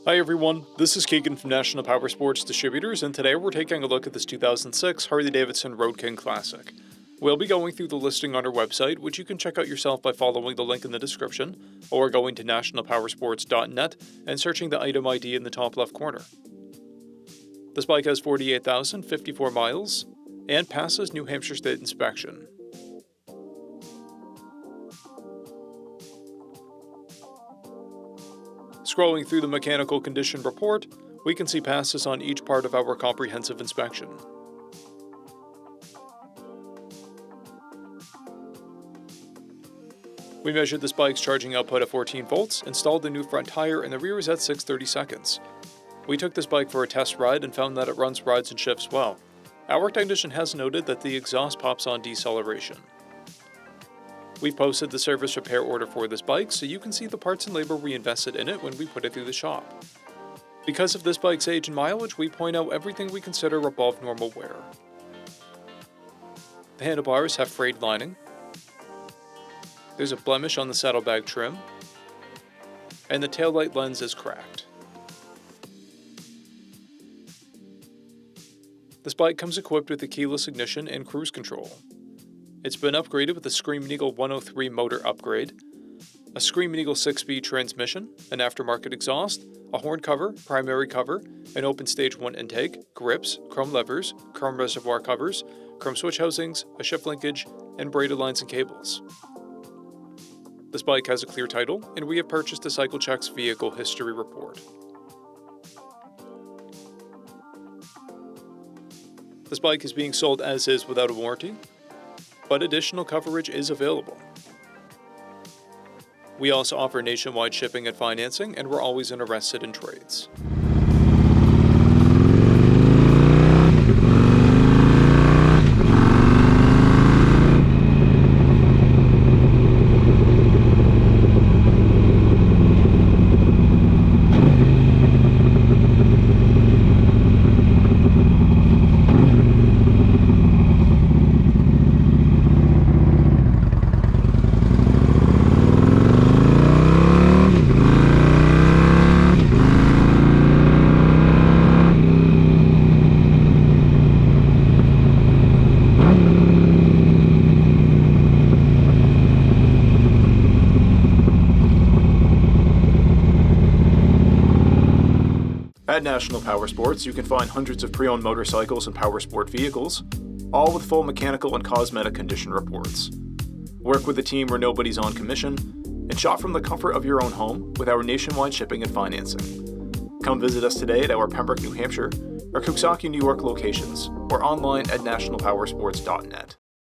Hi everyone, this is Keegan from National Powersports Distributors, and today we're taking a look at this 2006 Harley-Davidson Road King Classic. We'll be going through the listing on our website, which you can check out yourself by following the link in the description, or going to nationalpowersports.net and searching the item ID in the top left corner. This bike has 48,054 miles and passes New Hampshire State inspection. Scrolling through the mechanical condition report, we can see passes on each part of our comprehensive inspection. We measured this bike's charging output at 14 volts, installed the new front tire, and the rear is at 6:30 seconds. We took this bike for a test ride and found that it runs, rides, and shifts well. Our technician has noted that the exhaust pops on deceleration. We've posted the service repair order for this bike so you can see the parts and labor we invested in it when we put it through the shop. Because of this bike's age and mileage, we point out everything we consider above normal wear. The handlebars have frayed lining. There's a blemish on the saddlebag trim, and the taillight lens is cracked. This bike comes equipped with a keyless ignition and cruise control. It's been upgraded with a Screaming Eagle 103 motor upgrade, a Screaming Eagle 6-speed transmission, an aftermarket exhaust, a horn cover, primary cover, an open stage 1 intake, grips, chrome levers, chrome reservoir covers, chrome switch housings, a shift linkage, and braided lines and cables. This bike has a clear title, and we have purchased a CycleCheck's vehicle history report. This bike is being sold as is without a warranty, but additional coverage is available. We also offer nationwide shipping and financing, and we're always interested in trades. At National Powersports, you can find hundreds of pre-owned motorcycles and powersport vehicles, all with full mechanical and cosmetic condition reports. Work with a team where nobody's on commission, and shop from the comfort of your own home with our nationwide shipping and financing. Come visit us today at our Pembroke, New Hampshire, or Coxsackie, New York locations, or online at nationalpowersports.net.